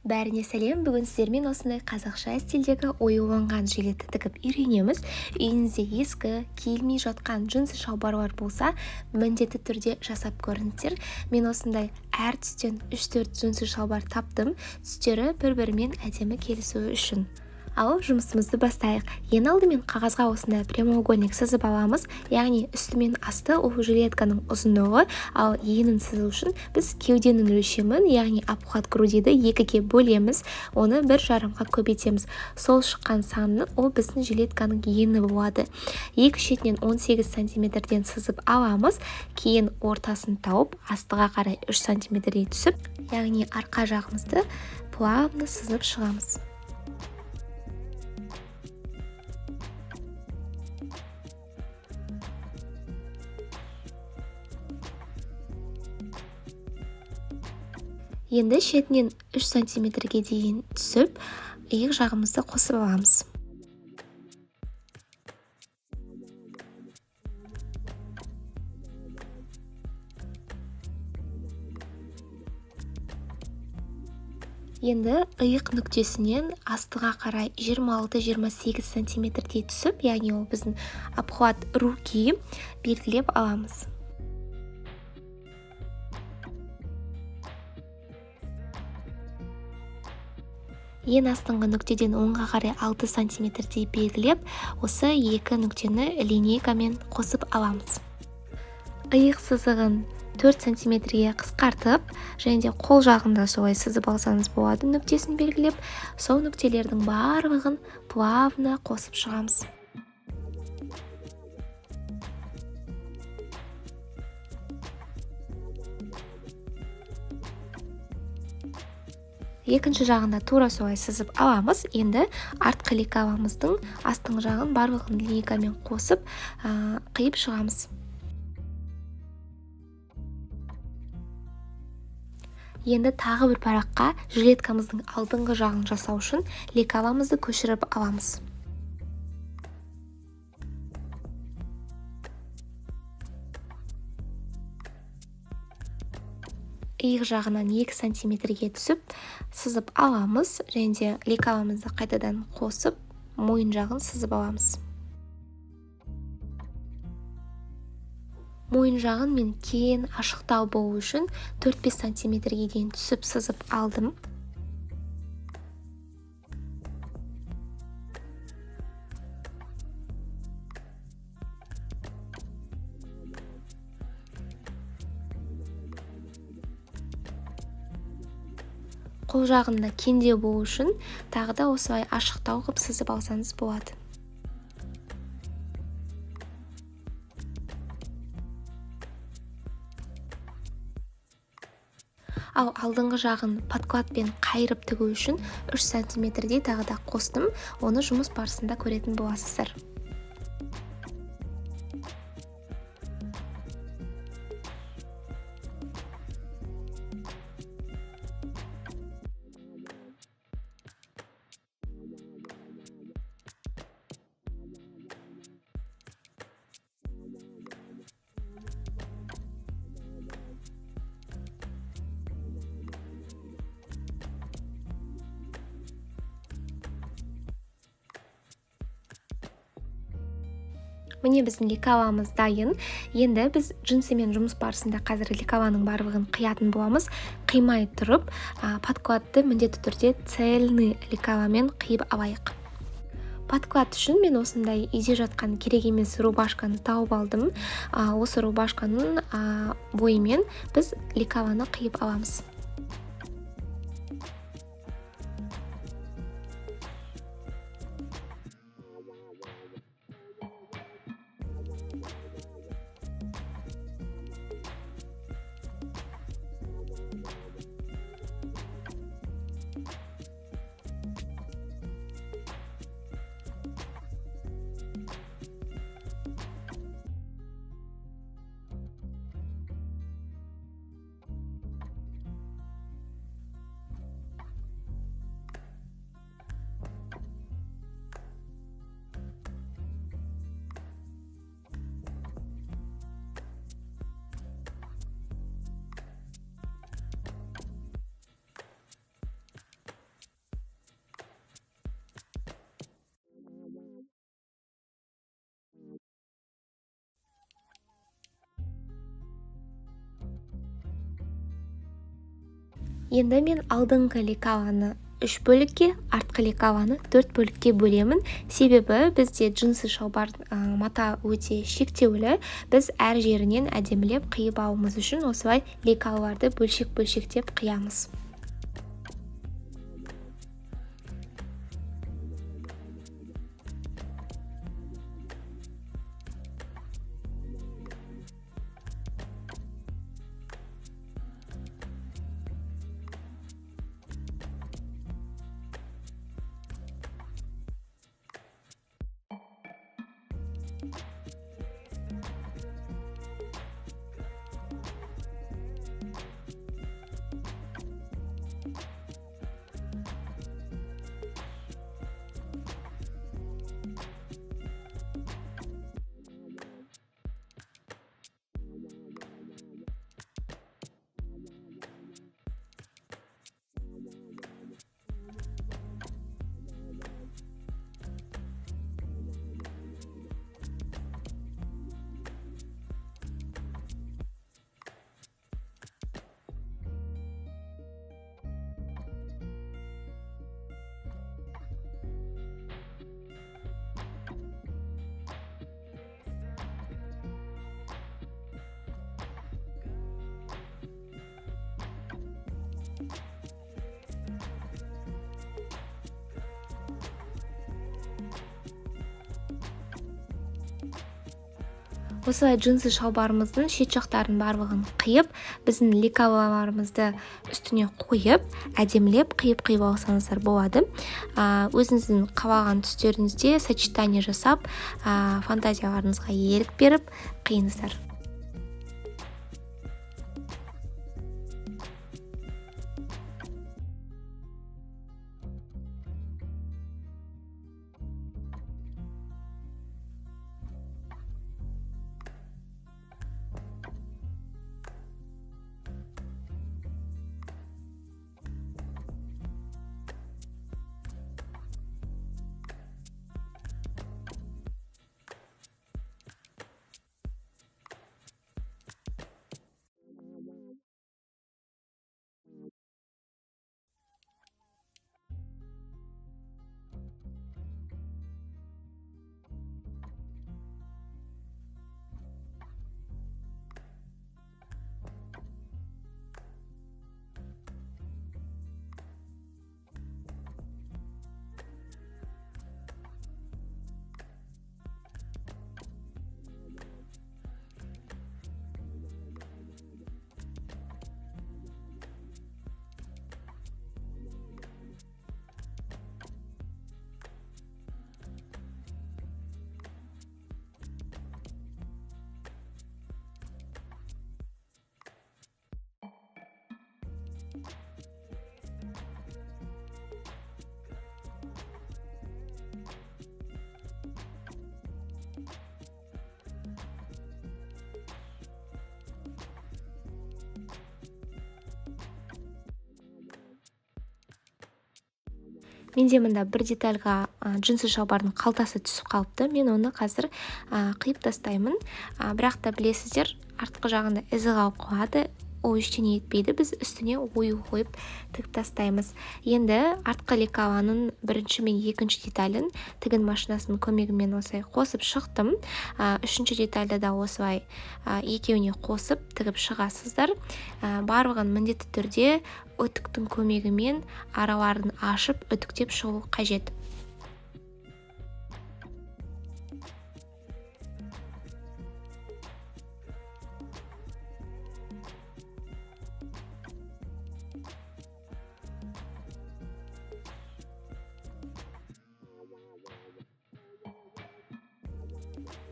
Бәріне сәлем, бүгін сіздермен осындай қазақша стильдегі оюланған жилетті тігіп үйренеміз. Үйіңізде ескі, киілмей жатқан джинсы шалбарлар болса, міндетті түрде жасап көріңіздер. Мен осындай әр түстен 3-4 джинсы шалбар таптым, түстері бір-бірімен әдемі келісуі үшін. Ал жұмысымызды бастайық. Ең алдымен қағазға осындай прямоугольник сызып аламыз, яғни үсті мен асты ол жилетканың ұзындығы, ал енін сызу үшін біз кеуденің өлшемін, яғни обхват грудиді екіге бөлеміз, оны 1,5-ға көбейтеміз. Сол шыққан санны ол біздің жилетканың ені болады. Екі шетінен 18 сантиметрден сызып аламыз, кейін ортасын тауып, астыға қарай 3 сантиметрдей түсіп, яғни арқа жағымызды плавно сызып шығамыз. Енді шетінен 3 сантиметрге дейін түсіп, иық жағымызды қосып аламыз. Енді иық нүктесінен астыға қарай 26-28 сантиметрдей түсіп, яғни ол біздің обхват руки белгілеп аламыз. Ең астыңғы нүктеден оңға қарай 6 сантиметрдей белгілеп, осы екі нүктені линейкамен қосып аламыз. Иық сызығын 4 сантиметрге қысқартып, және де қол жағында солай сызып алсаңыз болады, нүктесін белгілеп, сол нүктелердің барлығын плавно қосып шығамыз. Екінші жағында тура солай сызып аламыз. Енді артқы лекавамыздың астыңғы жағын барлығын линейкамен қосып қиып шығамыз. Енді тағы бір параққа жилеткамыздың алдыңғы жағын жасау үшін лекавамызды көшіріп аламыз. Иық жағынан 2 сантиметрге түсіп, сызып аламыз, және де лекавамызды қайтадан қосып, мойын жағын сызып аламыз. Мойын жағын мен кейін ашықтау болу үшін 4-5 сантиметрге дейін түсіп сызып алдым. Қол жағында кеңдеу болу үшін тағы да осылай ашықтау қып сызып алсаңыз болады. Ал алдыңғы жағын подкладпен қайырып тігу үшін 3 сантиметрдей тағы да қостым, оны жұмыс барысында көретін боласыздар. Міне біздің лекавамыз дайын. Енді біз джинсымен жұмыс барысында қазір лекаваның барлығын қиятын боламыз. Қимай тұрып, подкладты міндетті түрде цельный лекавамен қиып алайық. Подклад үшін мен осындай үйде жатқан керек емес рубашканы тауып алдым. Осы рубашканың бойымен біз лекаваны қиып аламыз. Енді мен алдыңғы лекаланы 3 бөлікке, артқы лекаланы 4 бөлікке бөлемін. Себебі бізде джинсы шалбар мата өте шектеулі. Біз әр жерінен әдемілеп қиып алуымыз үшін осылай лекаларды бөлшек-бөлшектеп қиямыз. Осылай джинсы шалбарымыздың шет жақтарын барлығын қиып, біздің лекалаларымызды үстіне қойып, әдемілеп қиып алсаңыздар болады. Өзіңіздің қалаған түстеріңізде сочетание жасап, фантазияларыңызға ерік беріп қиыңыздар. Менде мында бір детальға джинсы шалбардың қалтасы түсіп қалыпты. Мен оны қазір қиып тастаймын. Бірақ та білесіздер, артқы жағында ізі қалып қалады. Ол ештеңе етпейді. Біз үстіне ою қойып тігіп тастаймыз. Енді артқы лекаланың бірінші мен екінші деталін тігін машинасының көмегімен осылай қосып шықтым. Үшінші детальді да осылай екеуіне қосып тігіп шығасыздар. Барлығын міндетті түрде үтіктің көмегімен араларын ашып үтіктеп шығу қажет.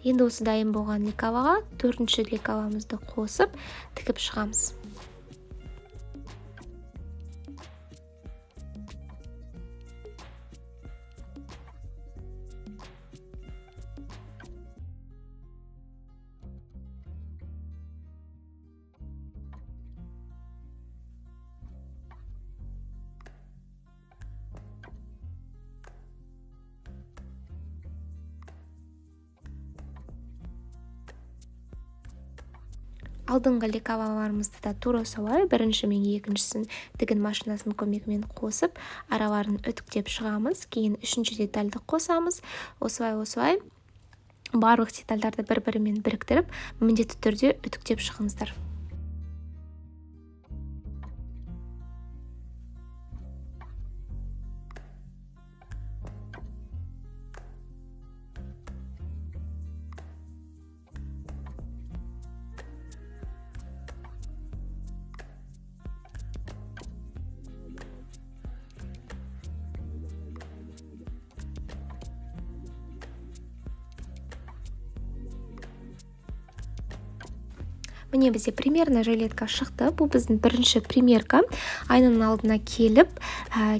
Енді осы дайын болған лекалаға төртінші лекаламызды қосып тігіп шығамыз. алдыңғы лекалаларымызды да тура солай бірінші мен екіншісін тігін машинасының көмегімен қосып араларын үтіктеп шығамыз. Кейін үшінші детальді қосамыз. Осылай барлық детальдарды бір-бірімен біріктіріп міндетті түрде үтіктеп шығыңыздар. Міне бізде примерно жилетка шықты. Бұл біздің бірінші примерка. Айнаның алдына келіп,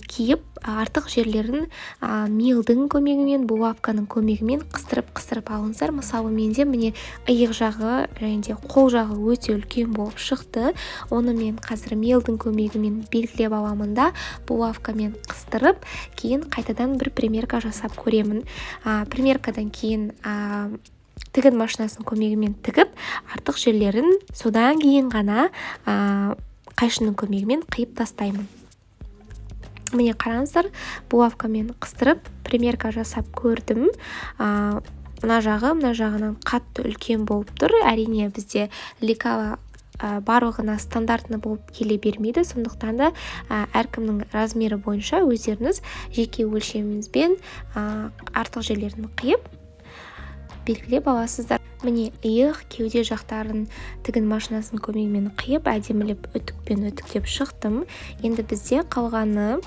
киіп, артық жерлерін мелдің көмегімен, булавканың көмегімен қыстырып алыңыздар. Мысалы, менде міне иық жағы және де қол жағы өте үлкен болып шықты. Оны мен қазір мелдің көмегімен белгілеп аламын да, булавкамен қыстырып, кейін қайтадан бір примерка жасап көремін. Примеркадан кейін тігін машинасының көмегімен тігіп, артық жерлерін содан кейін ғана қайшының көмегімен қиып тастаймын. Міне қараңыздар, булавкамен қыстырып, примерка жасап көрдім. Мына жағынан қатты үлкен болып тұр. Әрине бізде лекала барлығына стандартны болып келе бермейді. Сондықтан да әркімнің размері бойынша өздеріңіз жеке өлшеміңізбен артық жерлерін қиып белгілеп аласыздар. Міне иық, кеуде жақтарын тігін машинасының көмегімен қиып, әдемілеп үтікпен үтіктеп шықтым. Енді бізде қалғаны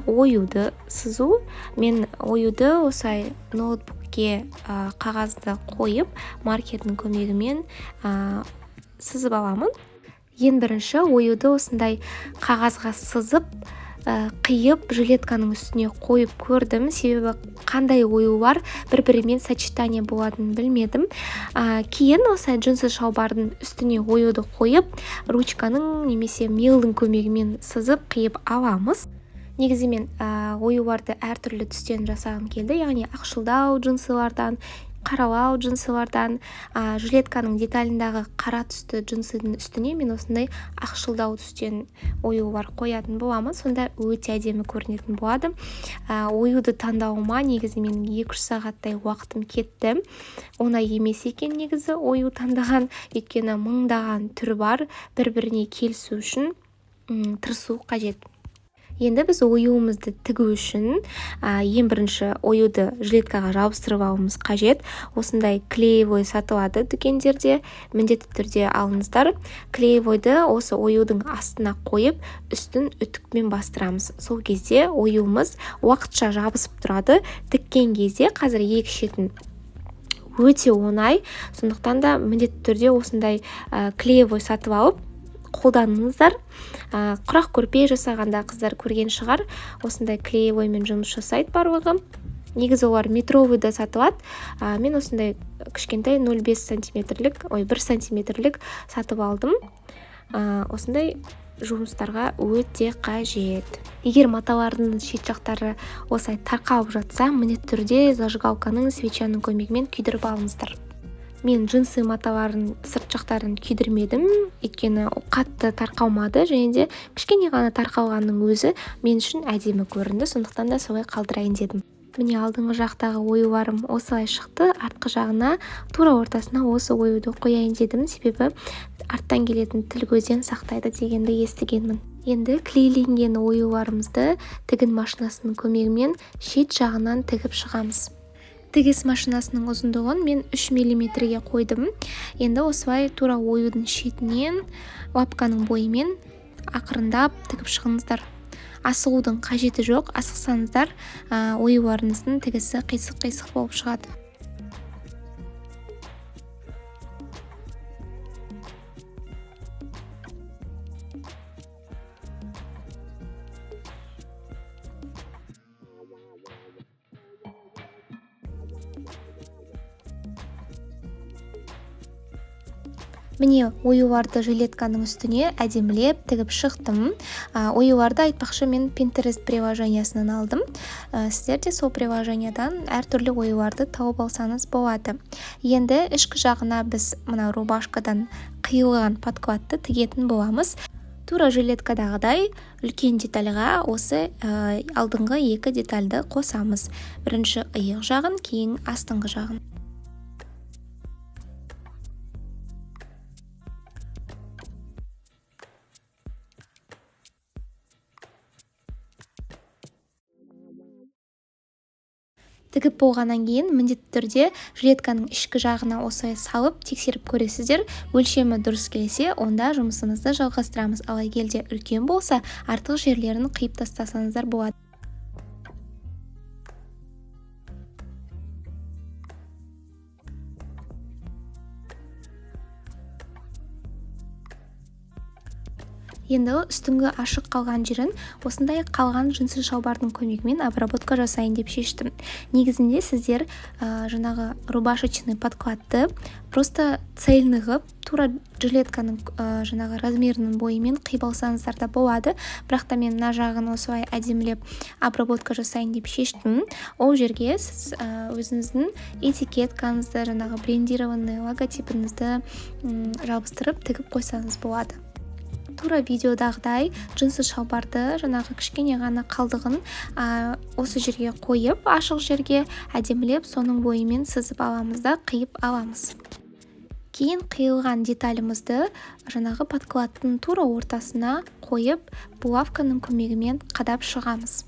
оюды сызу. Мен оюды осылай ноутбукке қағазды қойып, маркердің көмегімен сызып аламын. Ең бірінші оюды осындай қағазға сызып, қиып жилетканың үстіне қойып көрдім. Себебі қандай оюлар бір-бірімен сочетание болатынын білмедім. Кейін осы джинсы шалбардың үстіне оюды қойып, ручканың немесе мелдің көмегімен сызып қиып аламыз. Негізі мен оюларды әртүрлі түстен жасағым келді. Яғни ақшылдау джинсылардан, қаралау джинсылардан, жилетканың деталіндағы қара түсті джинсының үстіне мен осындай ақшылдау түстен оюлар қоятын боламын. Сонда өте әдемі көрінетін болады. Оюды таңдауыма негізі менің 2-3 сағаттай уақытым кетті. Оңай емес екен негізі ою таңдаған, өйткені мыңдаған түрі бар. Бір-біріне келісу үшін тырысу қажет. Енді біз оюымызды тігу үшін ең бірінші оюды жилеткаға жабыстырып алуымыз қажет. Осындай клеевой сатылады дүкендерде, міндетті түрде алыңыздар. Клеевойды осы оюдың астына қойып, үстін үтікпен бастырамыз. Сол кезде оюымыз уақытша жабысып тұрады. Тіккен кезде қазір екі шетін өте оңай. Сондықтан да міндетті түрде осындай клеевой сатып алып қолданыңыздар. Құрақ көрпе жасағанда қыздар көрген шығар. Осындай клеевоймен жұмыс жасайды барлығы. Негізі олар метровыйда сатылады. Мен осындай кішкентай 0,5 сантиметрлік, 1 сантиметрлік сатып алдым. Осындай жұмыстарға өте қажет. Егер маталардың шет жақтары осылай тарқалып жатса, міндетті түрде зажигалканың свечаның көмегімен күйдіріп алыңыздар. Мен джинсы маталарын сырт жақтарын күйдірмедім, өйткені қатты тарқалмады, және де кішкене ғана тарқалғанның өзі мен үшін әдемі көрінді, сондықтан да солай қалдырайын дедім. Міне алдыңғы жақтағы оюларым осылай шықты. Артқы жағына тура ортасына осы оюды қояйын дедім, себебі арттан келетін тіл көзден сақтайды дегенді естігенмін. Енді клейленген оюларымызды тігін машинасының көмегімен шет жағынан тігіп шығамыз. Тігіс машинасының ұзындығын мен 3 мм-ге қойдым. Енді осылай тура оюдың шетінен лапканың бойымен ақырындап тігіп шығыңыздар. Асығудың қажеті жоқ. Асықсаңыздар, оюларыңыздың тігісі қисық-қисық болып шығады. Міне оюларды жилетканың үстіне әдемілеп тігіп шықтым. Оюларды айтпақшы мен Pinterest приложениясынан алдым. Сіздер де сол приложениядан әртүрлі оюларды тауып алсаңыз болады. Енді ішкі жағына біз мына рубашкадан қиылған подкладты тігетін боламыз. Тура жилеткадағыдай үлкен детальға осы алдыңғы екі детальді қосамыз. Бірінші иық жағын, кейін астыңғы жағын. Тігіп болғаннан кейін міндетті түрде жилетканың ішкі жағына осылай салып тексеріп көресіздер. Өлшемі дұрыс келсе, онда жұмысымызды жалғастырамыз. Ал егер де үлкен болса, артық жерлерін қиып тастасаңыздар болады. Енді үстіңгі ашық қалған жерін осындай қалған джинсы шалбардың көмегімен обработка жасайын деп шештім. Негізінде сіздер жаңағы рубашечный подкладты просто цельный ғып, тура жилетканың жаңағы размерінің бойымен қиып алсаңыздар да болады. Бірақ та мен мына жағын осылай әдемілеп обработка жасайын деп шештім. Ол жерге сіз өзіңіздің этикеткаңызды, жаңағы брендированный логотипіңізді жабыстырып тігіп қойсаңыз болады. Тура видеодағыдай джинсы шалбарды жаңағы кішкене ғана қалдығын осы жерге қойып, ашық жерге әдемілеп соның бойымен сызып аламыз да қиып аламыз. Кейін қиылған деталімізді жаңағы подкладтың тура ортасына қойып, булавканың көмегімен қадап шығамыз.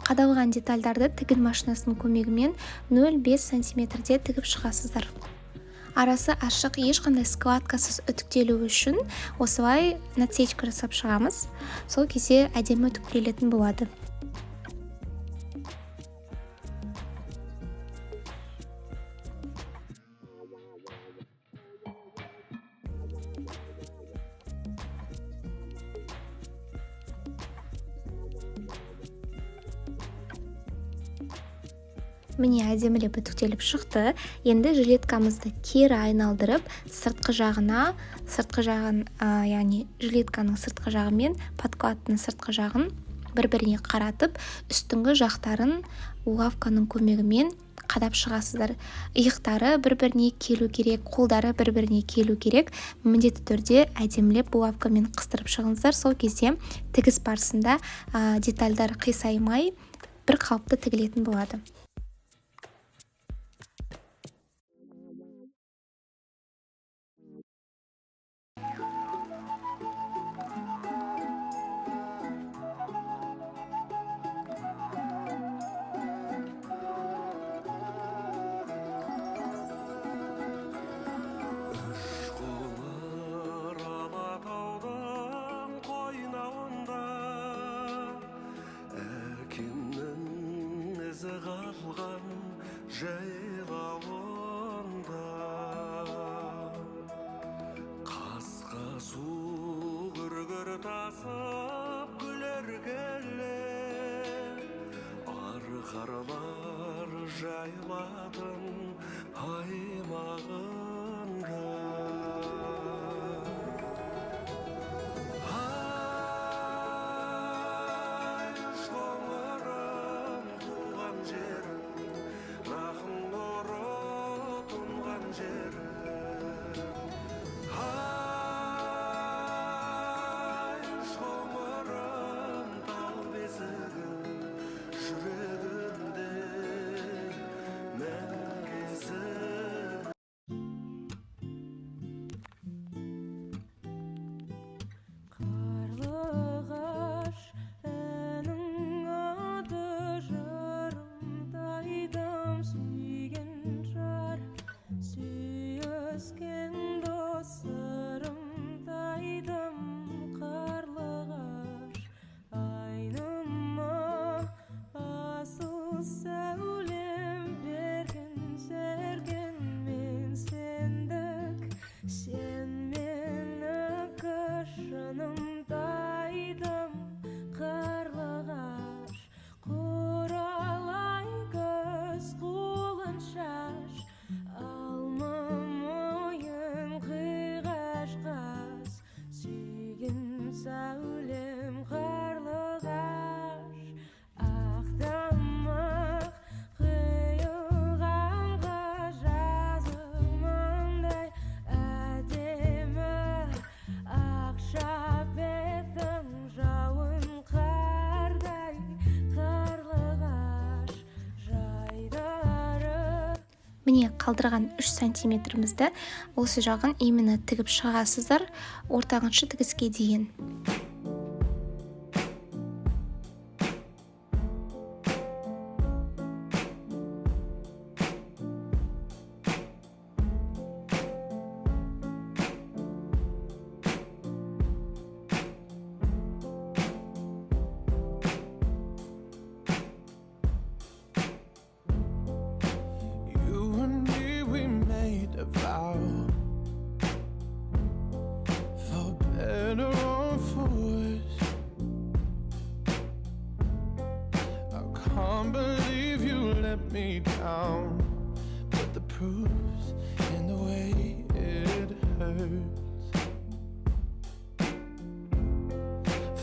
Қадалған детальдарды тігін машинасының көмегімен 0,5 сантиметрде тігіп шығасыздар. Арасы ашық, ешқандай складкасыз үтіктелу үшін осылай насечка жасап шығамыз. Сол кезде әдемі үтіктелетін болады. Міне әдемілеп үтіктеліп шықты. Енді жилеткамызды кері айналдырып, сыртқы жағын, яғни жилетканың сыртқы жағы мен подкладтың сыртқы жағын бір-біріне қаратып, үстіңгі жақтарын булавканың көмегімен қадап шығасыздар. Иықтары бір-біріне келу керек, қолдары бір-біріне келу керек. Міндетті түрде әдемілеп булавкамен қыстырып шығыңыздар. Сол кезде тігіс барысында детальдар қисаймай бір қалыпты тігілетін болады. Қалған жайлауында қасқа су күргір тасып күлер келе арқарлар жайлатын аймағында Міне қалдырған 3 сантиметрімізді осы жағын именно тігіп шығасыздар, ортағыншы тігіске дейін. You and me, we made a vow, for better or for worse. I can't believe you let me down, but the proof's in the way it hurts.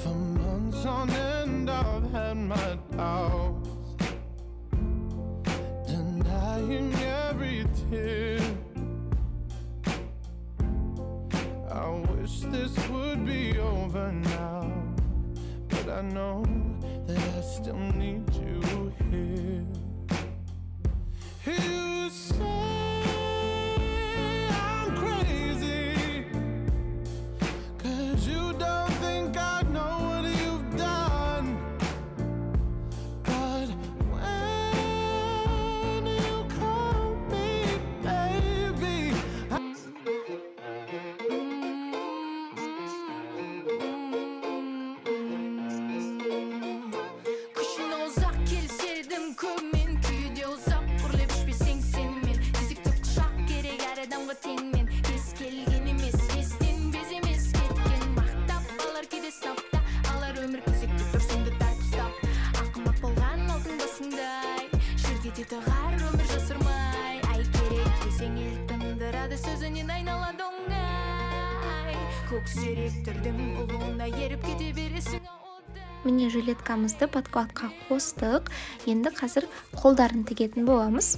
For months on end, I've had my doubts, denying every tear. I wish this would be over now, but I know that I still need you here. You say I'm crazy, 'cause you don't think I know what you've done. But when you call me baby, Kışına uzak kelsedim kömen kүйде uzak Құрлеп ішпесең сенімен Кезікті құшақ керек әр адамға теңмен Ес келген емес, естен без емес кеткен Мақтап алар кейде сынапта Алар өмір кезекте тұрсыңды тартып ұстап Ақымақ болған алтын басыңдай Жерге де тығар өмір жасырмай Ай керек десең ел тындырады сөзінен айналады оңай Көксеректердің ұлуына еріп кете бересің Міне жилеткамызды подкладқа қостық. Енді қазір қолдарын тігетін боламыз.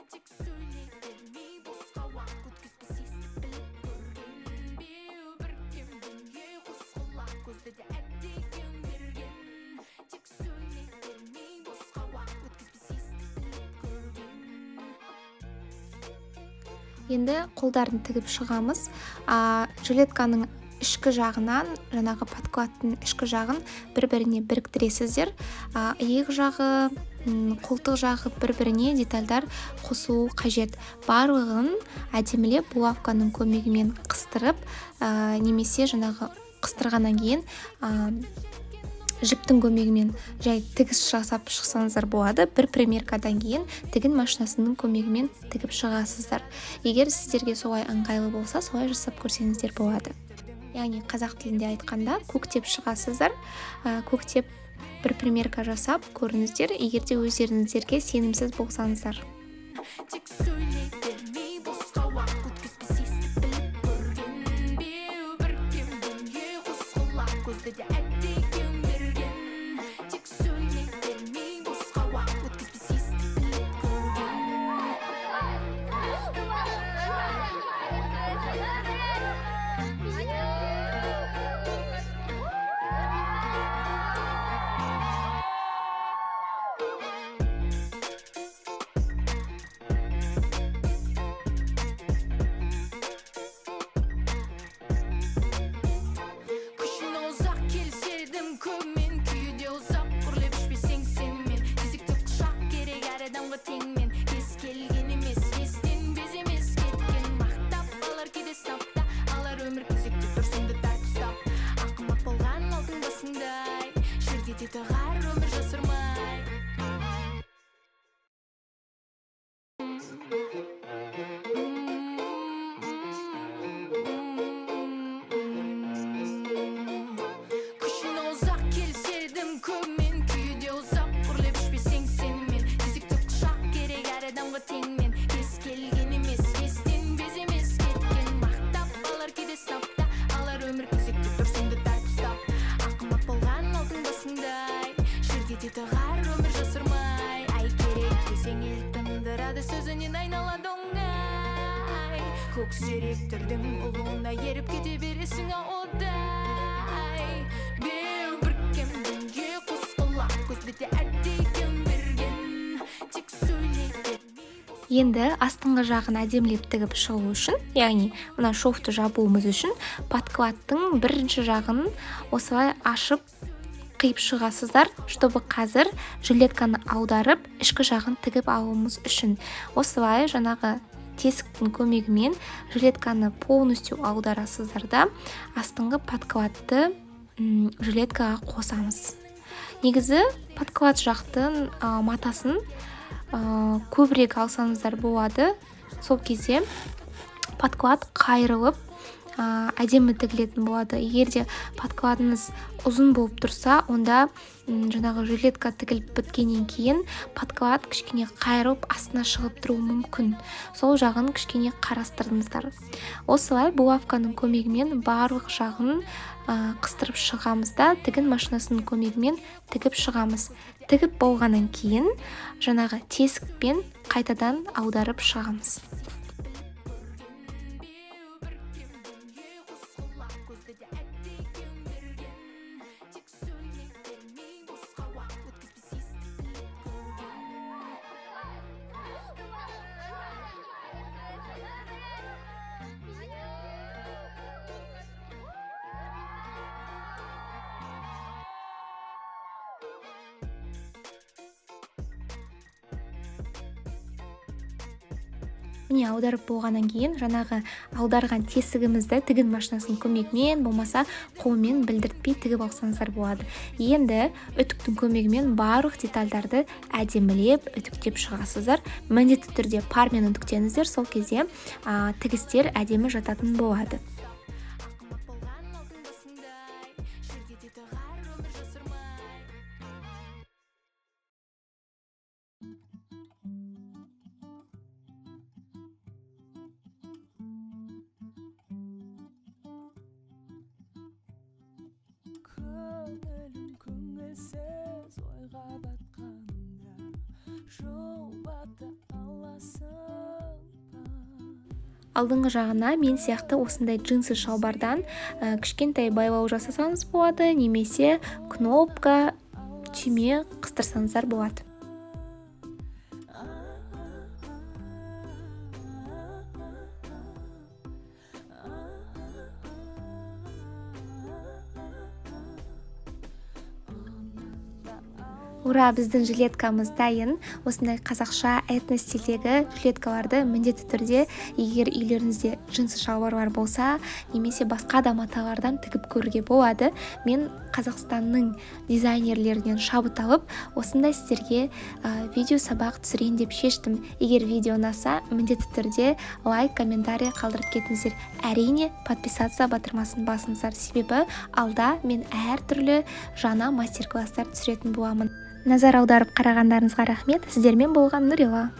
Тек сөйлей бермей босқа уақыт өткізбес естіп біліп көрген беу бір кем дүние қос құлақ көзді де әттеген берген Тек сөйлей бермей босқа уақыт өткізбес естіп біліп көрген Енді қолдарын тігіп шығамыз. Жилетканың ішкі жағынан, жаңағы подкладтың ішкі жағын бір-біріне біріктіресіздер. Иек жағы, қолтық жағы бір-біріне детальдар қосу қажет. Барлығын әдемілеп булавканың көмегімен қыстырып, немесе жаңағы қыстырғаннан кейін жіптің көмегімен жай тігіс жасап шықсаңыздар болады. Бір примеркадан кейін тігін машинасының көмегімен тігіп шығасыздар. Егер сіздерге солай ыңғайлы болса, солай жасап көрсеңіздер болады. Яғни қазақ тілінде айтқанда көктеп шығасыздар. Көктеп бір примерка жасап көріңіздер, егер де өздеріңіздерге сенімсіз болсаңыздар. Тек сөйлей бермей босқа уақыт өткізбес естіп біліп көрген беу бір кем дүние қос құлақ көзді де әттеген берген Тек сөйлей бермей босқа уақыт өткізбес естіп біліп көрген Енді астыңғы жағын әдемілеп тігіп шығу үшін, яғни мына шовты жабуымыз үшін подкладтың бірінші жағын осылай ашып қиып шығасыздар, чтобы қазір жилетканы аударып, ішкі жағын тігіп алуымыз үшін. Осылай жаңағы тесіктің көмегімен жилетканы полностью аударасыздар да астыңғы подкладты жилеткаға қосамыз. Негізі подклад жақтың матасын көбірек алсаңыздар болады. Сол кезде подклад қайрылып әдемі тігілетін болады. Егер де подкладыңыз ұзын болып тұрса, онда жаңағы жилетка тігіліп біткеннен кейін подклад кішкене қайрылып астына шығып тұруы мүмкін. Сол жағын кішкене қарастырыңыздар. Осылай булавканың көмегімен барлық жағын қыстырып шығамыз да тігін машинасының көмегімен тігіп шығамыз. Тігіп болғаннан кейін жаңағы тесікпен қайтадан аударып шығамыз. Міне аударып болғаннан кейін жаңағы аударған тесігімізді тігін машинасының көмегімен болмаса қолмен білдіртпей тігіп алсаңыздар болады. Енді үтіктің көмегімен барлық детальдарды әдемілеп үтіктеп шығасыздар. Міндетті түрде пармен үтіктеңіздер, сол кезде тігістер әдемі жататын болады. Көңілім көңілсіз ойға батқанда жұбата аласың ба? Алдыңғы жағына мен сияқты осындай джинсы шалбардан кішкентай байлау жасасаңыз болады, немесе кнопка, түйме қыстырсаңыздар болады. Ура, біздің жилеткамыз дайын. Осындай қазақша этностилдегі жилеткаларды міндетті түрде, егер үйлеріңізде джинсы шалбарлар болса, немесе басқа да маталардан тігіп көруге болады. Мен Қазақстанның дизайнерлерінен шабыт алып, осындай сіздерге видео сабақ түсірейін деп шештім. Егер видео ұнаса, міндетті түрде лайк, комментарий қалдырып кетіңіздер. Әрине, подписаться батырмасын басыңыздар, себебі алда мен әртүрлі жаңа мастер-класстар түсіретін боламын. Назар аударып қарағандарыңызға рахмет. Сіздермен болған Нұрила.